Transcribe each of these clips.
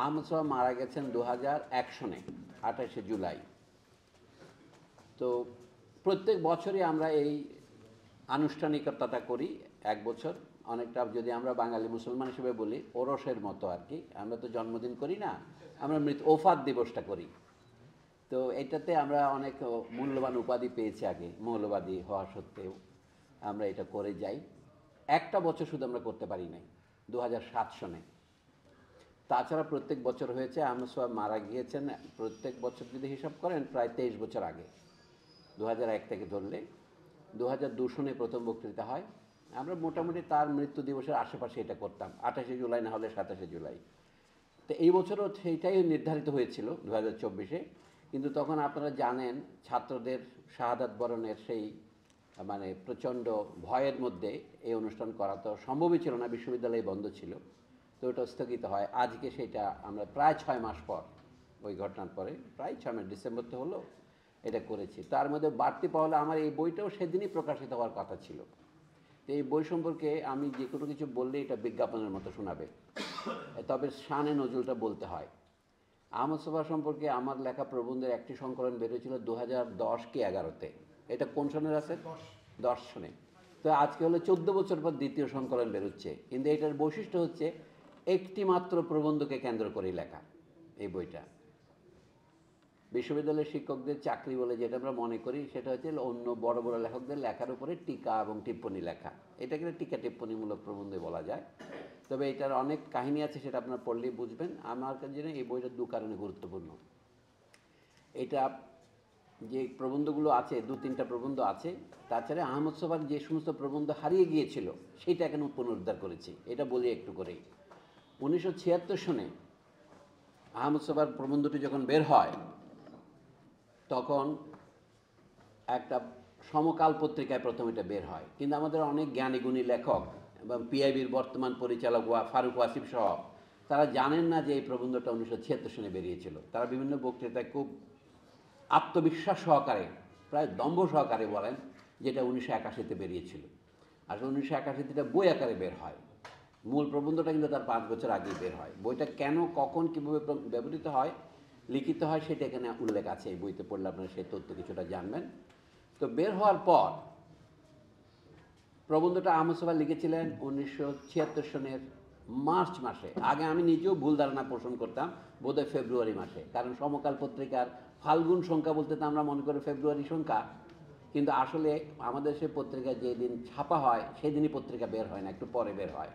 আহমদ সোহাব মারা গেছেন 2001 সনে 28শে জুলাই। তো প্রত্যেক বছরই আমরা এই আনুষ্ঠানিকতাটা করি, এক বছর অনেকটা, যদি আমরা বাঙালি মুসলমান হিসেবে বলি ওরসের মতো আর কি। আমরা তো জন্মদিন করি না, আমরা ওফাত দিবসটা করি। তো এটাতে আমরা অনেক মূল্যবান উপাধি পেয়েছি আগে, মৌলবাদী হওয়া সত্ত্বেও আমরা এটা করে যাই। একটা বছর শুধু আমরা করতে পারি নাই, 2007 সনে। তাছাড়া প্রত্যেক বছর হয়েছে। আহমদ সোহাব মারা গিয়েছেন প্রত্যেক বছর যদি হিসাব করেন প্রায় 23 বছর আগে, 2001 থেকে ধরলে 2002 সনে প্রথম বক্তৃতা হয়। আমরা মোটামুটি তার মৃত্যু দিবসের আশেপাশে এটা করতাম, 28শে জুলাই না হলে 27শে জুলাই। তো এই বছরও সেইটাই নির্ধারিত হয়েছিল 2024-এ, কিন্তু তখন আপনারা জানেন ছাত্রদের শাহাদাত বরণের সেই মানে প্রচণ্ড ভয়ের মধ্যে এই অনুষ্ঠান করা তো সম্ভবই ছিল না, বিশ্ববিদ্যালয় বন্ধ ছিল। তো ওটা স্থগিত হয়। আজকে সেটা আমরা প্রায় 6 মাস পর, ওই ঘটনার পরে প্রায় 6 মাস, ডিসেম্বরতে হলো, এটা করেছি। তার মধ্যে বাড়তি পাওয়া হলো আমার এই বইটাও সেদিনই প্রকাশিত হওয়ার কথা ছিল। তো এই বই সম্পর্কে আমি যে কোনো কিছু বললে এটা বিজ্ঞাপনের মতো শোনাবে, তবে শানে নজরুলটা বলতে হয়। আহমদ সোহাব সম্পর্কে আমার লেখা প্রবন্ধের একটি সংকলন বেরিয়েছিল 2010 কি 11-তে। এটা কোন সনের আছে? 10 সনে। তো আজকে হলো 14 বছর পর দ্বিতীয় সংকলন বেরোচ্ছে। কিন্তু এটার বৈশিষ্ট্য হচ্ছে একটি মাত্র প্রবন্ধকে কেন্দ্র করে লেখা এই বইটা। বিশ্ববিদ্যালয়ের শিক্ষকদের চাকরি বলে যেটা আমরা মনে করি, সেটা হচ্ছে অন্য বড় বড় লেখকদের লেখার উপরে টিকা এবং টিপ্পনী লেখা। এটাকে টিকা টিপ্পণীমূলক প্রবন্ধে বলা যায়। তবে এটার অনেক কাহিনী আছে, সেটা আপনার পড়লেই বুঝবেন। আমার কাছে এই বইটা দু কারণে গুরুত্বপূর্ণ। এটা যে প্রবন্ধগুলো আছে, 2-3টা প্রবন্ধ আছে, তাছাড়া আহমদ সোহাব যে সমস্ত প্রবন্ধ হারিয়ে গিয়েছিল সেটা এখন পুনরুদ্ধার করেছি। এটা বলি একটু করেই। 1976 সনে আহমদ সোহাব প্রবন্ধটি যখন বের হয়, তখন একটা সমকাল পত্রিকায় প্রথম এটা বের হয়। কিন্তু আমাদের অনেক জ্ঞানীগুণী লেখক এবং পিআইবির বর্তমান পরিচালক ফারুক ওয়াসিফ সহ তারা জানেন না যে এই প্রবন্ধটা 1976 সনে বেরিয়েছিল। তারা বিভিন্ন বক্তৃতায় খুব আত্মবিশ্বাস সহকারে, প্রায় দম্ভ সহকারে বলেন যেটা 1981-তে বেরিয়েছিল। আসলে 1981-তে বই আকারে বের হয়, মূল প্রবন্ধটা কিন্তু তার 5 বছর আগেই বের হয়। বইটা কেন, কখন, কীভাবে ব্যবহৃত হয়, লিখিত হয়, সেটা এখানে উল্লেখ আছে। এই বইতে পড়লে আপনারা সেই তথ্য কিছুটা জানবেন। তো বের হওয়ার পর প্রবন্ধটা আহমদ সোহাব লিখেছিলেন 1976 সনের মার্চ মাসে। আগে আমি নিজেও ভুল ধারণা পোষণ করতাম, বোধহয় ফেব্রুয়ারি মাসে, কারণ সমকাল পত্রিকার ফাল্গুন সংখ্যা বলতে তো আমরা মনে করি ফেব্রুয়ারি সংখ্যা, কিন্তু আসলে আমাদের সে পত্রিকা যেদিন ছাপা হয় সেদিনই পত্রিকা বের হয় না, একটু পরে বের হয়।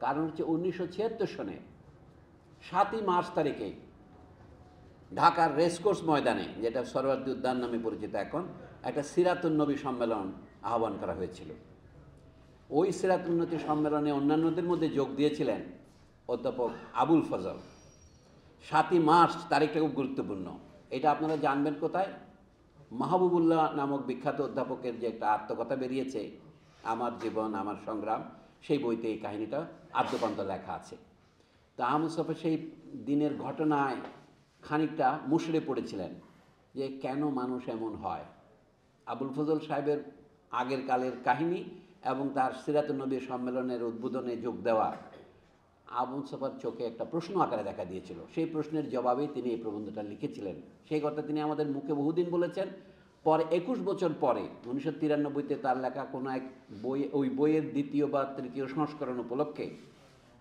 কারণ হচ্ছে 1976 সনে 7ই মার্চ তারিখে ঢাকার রেসকোর্স ময়দানে, যেটা সরওয়ার্দী উদ্যান নামে পরিচিত এখন, একটা সিরাতুন নবী সম্মেলন আহ্বান করা হয়েছিল। ওই সিরাতুন নবী সম্মেলনে অন্যান্যদের মধ্যে যোগ দিয়েছিলেন অধ্যাপক আবুল ফজল। 7ই মার্চ তারিখটা খুব গুরুত্বপূর্ণ। এটা আপনারা জানবেন কোথায়? মাহবুবুল্লাহ নামক বিখ্যাত অধ্যাপকের যে একটা আত্মকথা বেরিয়েছে, আমার জীবন আমার সংগ্রাম, সেই বইতে এই কাহিনীটা আদ্যপান্ত লেখা আছে। তা আহমদ সোহাব সেই দিনের ঘটনায় খানিকটা মুষড়ে পড়েছিলেন যে কেন মানুষ এমন হয়। আবুল ফজল সাহেবের আগের কালের কাহিনী এবং তার সিরাতুন নবী সম্মেলনের উদ্বোধনে যোগ দেওয়া আহমদ সোহাবের চোখে একটা প্রশ্ন আকারে দেখা দিয়েছিল। সেই প্রশ্নের জবাবেই তিনি এই প্রবন্ধটা লিখেছিলেন। সেই কথা তিনি আমাদের মুখে বহুদিন বলেছেন। পরে 21 বছর পরে 1993-তে তার লেখা কোনো এক বই, ওই বইয়ের দ্বিতীয় বা তৃতীয় সংস্করণ উপলক্ষে,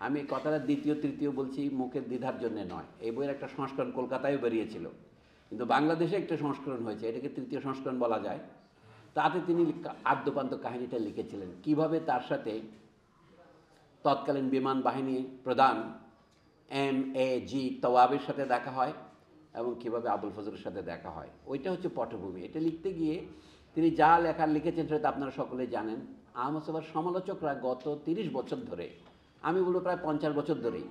আমি কথাটা দ্বিতীয় তৃতীয় বলছি মুখের দ্বিধার জন্য নয়, এই বইয়ের একটা সংস্করণ কলকাতায়ও বেরিয়েছিল, কিন্তু বাংলাদেশে একটা সংস্করণ হয়েছে, এটাকে তৃতীয় সংস্করণ বলা যায়। তাতে তিনি আদ্যপান্ত কাহিনীটা লিখেছিলেন, কিভাবে তার সাথে তৎকালীন বিমান বাহিনী প্রধান MAG তওয়াবের সাথে দেখা হয় এবং কীভাবে আবুল ফজলের সাথে দেখা হয়। ওইটা হচ্ছে পটভূমি। এটা লিখতে গিয়ে তিনি যা লেখার লিখেছেন সেটা আপনারা সকলে জানেন। আহমদ সোহাবের সমালোচকরা গত 30 বছর ধরে, আমি বলবো প্রায় 50 বছর ধরেই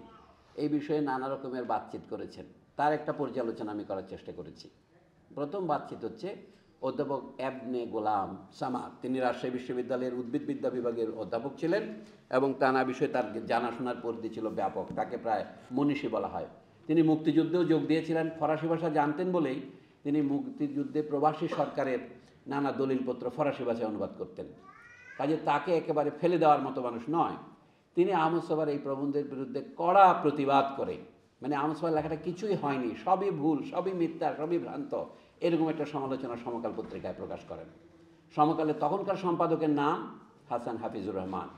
এই বিষয়ে নানা রকমের বাতচিত করেছেন। তার একটা পর্যালোচনা আমি করার চেষ্টা করেছি। প্রথম বাতচিত হচ্ছে অধ্যাপক এবনে গোলাম সামাদ। তিনি রাজশাহী বিশ্ববিদ্যালয়ের উদ্ভিদবিদ্যা বিভাগের অধ্যাপক ছিলেন এবং নানা বিষয়ে তার জানাশোনার পরিধি ছিল ব্যাপক। তাকে প্রায় মনীষী বলা হয়। তিনি মুক্তিযুদ্ধেও যোগ দিয়েছিলেন। ফরাসি ভাষা জানতেন বলেই তিনি মুক্তিযুদ্ধে প্রবাসী সরকারের নানা দলিলপত্র ফরাসি ভাষায় অনুবাদ করতেন। কাজে তাকে একেবারে ফেলে দেওয়ার মতো মানুষ নয়। তিনি আহমদ সোহাবের এই প্রবন্ধের বিরুদ্ধে কড়া প্রতিবাদ করে মানে আহমদ সোফার লেখাটা কিছুই হয়নি, সবই ভুল, সবই মিথ্যা, সবই ভ্রান্ত, এরকম একটা সমালোচনা সমকাল পত্রিকায় প্রকাশ করেন। সমকালে তখনকার সম্পাদকের নাম হাসান হাফিজুর রহমান।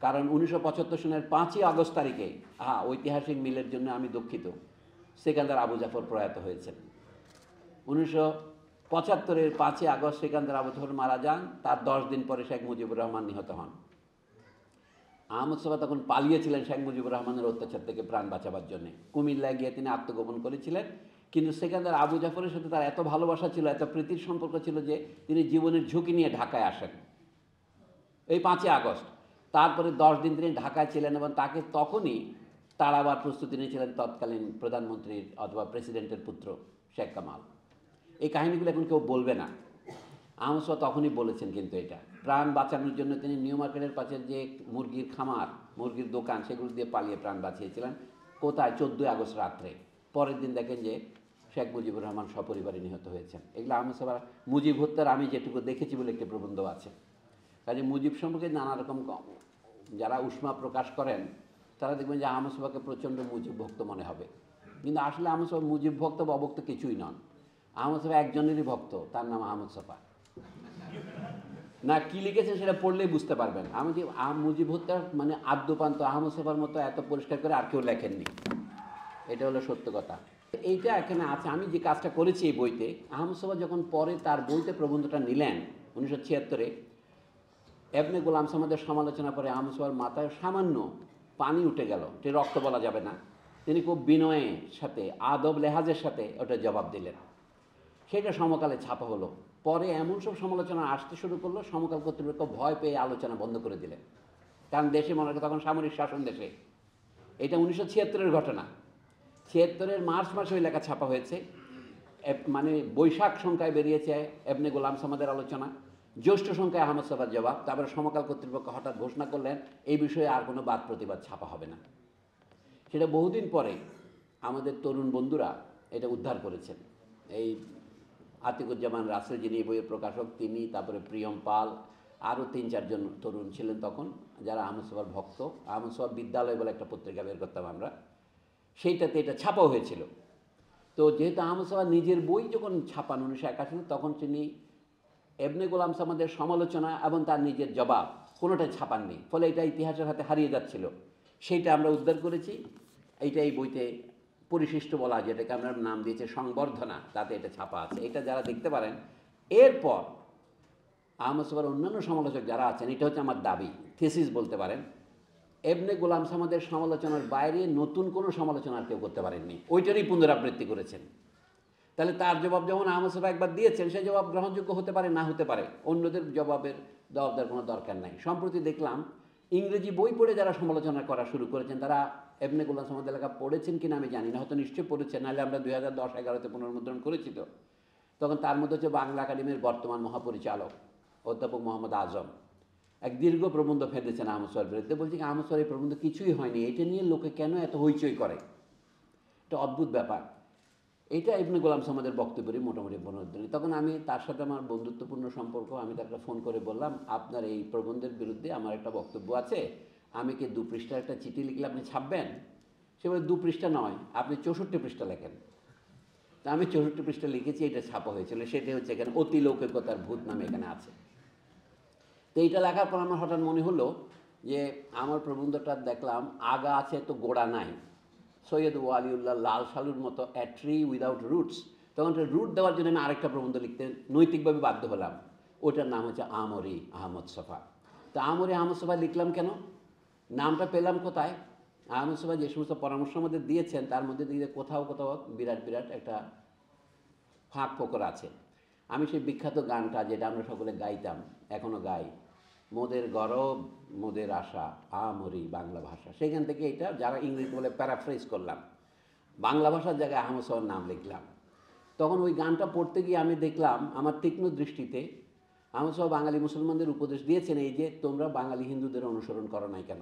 কারণ 1975 সনের 5ই আগস্ট তারিখে, ঐতিহাসিক মিলের জন্য আমি দুঃখিত, সেকান্দার আবু জাফর প্রয়াত হয়েছেন। 1975-এর 5ই আগস্ট সেকান্দার আবু জাফর মারা যান, তার 10 দিন পরে শেখ মুজিবুর রহমান নিহত হন। আহমদ সোফা তখন পালিয়েছিলেন শেখ মুজিবুর রহমানের অত্যাচার থেকে প্রাণ বাঁচাবার জন্য। কুমিল্লায় গিয়ে তিনি আত্মগোপন করেছিলেন, কিন্তু সেখানকার আবু জাফরের সাথে তার এত ভালোবাসা ছিল, এত প্রীতির সম্পর্ক ছিল যে তিনি জীবনের ঝুঁকি নিয়ে ঢাকায় আসেন এই 5ই আগস্ট। তারপরে 10 দিন তিনি ঢাকায় ছিলেন এবং তাকে তখনই তাড়াবার প্রস্তুতি নিয়েছিলেন তৎকালীন প্রধানমন্ত্রীর অথবা প্রেসিডেন্টের পুত্র শেখ কামাল। এই কাহিনীগুলো এখন কেউ বলবে না, আহমদ সোফা তখনই বলেছেন। কিন্তু এটা প্রাণ বাঁচানোর জন্য তিনি নিউ মার্কেটের পাশের যে মুরগির খামার, মুরগির দোকান, সেগুলো দিয়ে পালিয়ে প্রাণ বাঁচিয়েছিলেন। কোথায়? 14ই আগস্ট রাত্রে। পরের দিন দেখেন যে শেখ মুজিবুর রহমান সপরিবারে নিহত হয়েছেন। এগুলো আহমদ সোফা মুজিব হত্যার আমি যেটুকু দেখেছি বলে একটি প্রবন্ধ আছে। কাজে মুজিব সম্পর্কে নানা রকম যারা উষ্মা প্রকাশ করেন তারা দেখবেন যে আহমদ সোফাকে প্রচণ্ড মুজিব ভক্ত মনে হবে, কিন্তু আসলে আহমদ সোফা মুজিব ভক্ত বা অভক্ত কিছুই নন। আহমদ সোফা একজনেরই ভক্ত, তার নাম আহমদ সোফা। না, কি লিখেছেন সেটা পড়লেই বুঝতে পারবেন। আমি যে মুজিব হত্যার মানে আদ্যপান্ত আহমদ সোফার মতো এত পরিষ্কার করে আর কেউ লেখেননি, এটা হলো সত্য কথা। এইটা এখানে আছে। আমি যে কাজটা করেছি এই বইতে, আহমদ সোফা যখন পরে তার বইতে প্রবন্ধটা নিলেন 1976-এ, এবনে গোলাম সামাদের সমালোচনা করে আহমদ সোফার মাথায় সামান্য পানি উঠে গেল, যে রক্ত বলা যাবে না। তিনি খুব বিনয়ের সাথে, আদব লেহাজের সাথে ওটা জবাব দিলেন। সেটা সমকালে ছাপা হলো। পরে এমন সব সমালোচনা আসতে শুরু করলো, সমকাল কর্তৃপক্ষ ভয় পেয়ে আলোচনা বন্ধ করে দিলেন। কারণ দেশে মনে হয় তখন সামরিক শাসন দেশে। এটা 1976-এর ঘটনা। 76-এর মার্চ মাসে ওই লেখা ছাপা হয়েছে, মানে বৈশাখ সংখ্যায় বেরিয়েছে এবনে গোলাম সামাদের আলোচনা, জ্যৈষ্ঠ সংখ্যায় আহমদ সোফার জবাব। তারপরে সমকাল কর্তৃপক্ষ হঠাৎ ঘোষণা করলেন এই বিষয়ে আর কোনো বাদ প্রতিবাদ ছাপা হবে না। সেটা বহুদিন পরে আমাদের তরুণ বন্ধুরা এটা উদ্ধার করেছেন। এই আতিকুজ্জামান রাসেল, যিনি এই বইয়ের প্রকাশক, তিনি, তারপরে প্রিয়ম পাল, আরও 3-4 জন তরুণ ছিলেন তখন যারা আহমদ সোফার ভক্ত। আহমদ সোফা বিদ্যালয় বলে একটা পত্রিকা বের করতাম আমরা, সেইটাতে এটা ছাপাও হয়েছিল। তো যেহেতু আহমদ সোফা নিজের বই যখন ছাপান 1981, তখন তিনি এবনে গোলাম সামাদের সমালোচনা এবং তার নিজের জবাব কোনোটাই ছাপাননি, ফলে এটা ইতিহাসের হাতে হারিয়ে যাচ্ছিল। সেইটা আমরা উদ্ধার করেছি। এইটা এই বইতে পরিশিষ্ট বলা, যেটাকে আমরা নাম দিয়েছে সংবর্ধনা, তাতে এটা ছাপা আছে। এটা যারা দেখতে পারেন। এরপর আহমদ সোফার অন্যান্য সমালোচক যারা আছেন, এটা হচ্ছে আমার দাবি, থিসিস বলতে পারেন, এবনে গোলাম সামাদের সমালোচনার বাইরে নতুন কোনো সমালোচনা আর কেউ করতে পারেননি, ওইটারই পুনরাবৃত্তি করেছেন। তাহলে তার জবাব যেমন আহমদ সোফা একবার দিয়েছেন, সেই জবাব গ্রহণযোগ্য হতে পারে, না হতে পারে, অন্যদের জবাবের দেওয়ার কোনো দরকার নাই। সম্প্রতি দেখলাম ইংরেজি বই পড়ে যারা সমালোচনা করা শুরু করেছেন, তারা এবনে গোলাম সামাদের লেখা পড়েছেন কিনা আমি জানি না, হয়তো নিশ্চয়ই পড়েছেন, নাহলে আমরা 2010-11-তে পুনর্মুদ্রণ করেছি। তো তখন তার মধ্যে হচ্ছে বাংলা একাডেমির বর্তমান মহাপরিচালক অধ্যাপক মোহাম্মদ আজম এক দীর্ঘ প্রবন্ধ ফেলেছেন আহমদ সোফার বিরুদ্ধে। বলছি কি, আহমদ সোফার এই প্রবন্ধ কিছুই হয়নি, এটা নিয়ে লোকে কেন এত হইচই করে, এটা অদ্ভুত ব্যাপার। এটা ইবনে গোলাম সামাদের বক্তব্যেরই মোটামুটি পুনরুদ্ধরণ। তখন আমি তার সাথে আমার বন্ধুত্বপূর্ণ সম্পর্ক, আমি তাকে ফোন করে বললাম, আপনার এই প্রবন্ধের বিরুদ্ধে আমার একটা বক্তব্য আছে, আমি কি 2 পৃষ্ঠার একটা চিঠি লিখলে আপনি ছাপবেন? সে বলে 2 পৃষ্ঠা নয়, আপনি 64 পৃষ্ঠা লেখেন। তা আমি 64 পৃষ্ঠা লিখেছি, এটা ছাপা হয়েছিল। সেটা হচ্ছে এখানে অতিলৌকিকতার ভূত নামে এখানে আছে। তো এইটা লেখার পর আমার হঠাৎ মনে হলো যে আমার প্রবন্ধটা দেখলাম আগা আছে, তো গোড়া নাই। সৈয়দ ওয়ালিউল্লাহ লাল সালুর মতো এ ট্রি উইদাউট রুটস। তখন রুট দেওয়ার জন্য আমি আরেকটা প্রবন্ধ লিখতে নৈতিকভাবে বাধ্য হলাম, ওটার নাম হচ্ছে আমরি আহমদ সোফা। তো আমরি আহমদ সোফা লিখলাম কেন, নামটা পেলাম কোথায়? আহমদ সোফা যে সমস্ত পরামর্শ আমাদের দিয়েছেন তার মধ্যে দিয়ে কোথাও কোথাও বিরাট বিরাট একটা ফাঁক ফোকর আছে। আমি সেই বিখ্যাত গানটা যেটা আমরা সকলে গাইতাম, এখনও গাই, মোদের গরব মোদের আশা আমরি বাংলা ভাষা, সেখান থেকে এটা যারা ইংরেজি বলে প্যারাফ্রেজ করলাম, বাংলা ভাষার জায়গায় আহমদ সোফার নাম লিখলাম। তখন ওই গানটা পড়তে গিয়ে আমি দেখলাম আমার তীক্ষ্ণ দৃষ্টিতে আহমদ সোফা বাঙালি মুসলমানদের উপদেশ দিয়েছেন, এই যে তোমরা বাঙালি হিন্দুদের অনুসরণ করো নাই কেন,